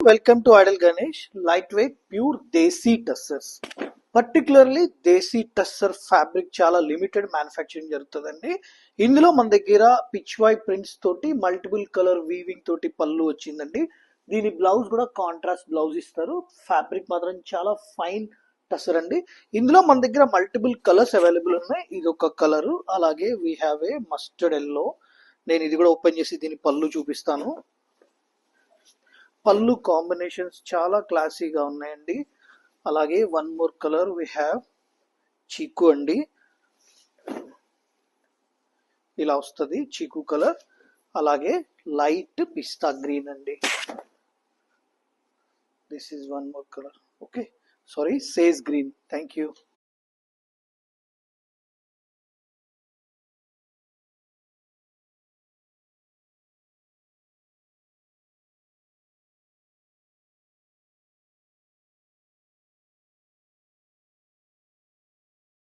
Welcome to Idle Ganesh, lightweight, pure Desi tussers. Particularly desi tussar fabric చాలా limited manufacturing జరుగుతుందండి. ఇందులో మన దగ్గర పిచ్ వై ప్రింట్స్ తోటి మల్టిపుల్ కలర్ వీవింగ్ తోటి పళ్ళు వచ్చిందండి. దీని బ్లౌజ్ కూడా కాంట్రాస్ట్ బ్లౌజ్ ఇస్తారు. ఫ్యాబ్రిక్ మాత్రం చాలా ఫైన్ టస్సర్ అండి. ఇందులో మన దగ్గర మల్టిపుల్ కలర్స్ అవైలబుల్ ఉన్నాయి. ఇది ఒక కలర్, అలాగే we have a mustard yellow. నేను ఇది కూడా ఓపెన్ చేసి దీని పళ్ళు చూపిస్తాను. పళ్ళు కాంబినేషన్స్ చాలా క్లాసీగా ఉన్నాయండి. అలాగే one more colour we have chikoo అండి. ఇలా వస్తుంది చీకు కలర్. అలాగే లైట్ పిస్తా గ్రీన్ అండి. This is one more colour. Okay, sorry, sage green. Thank you.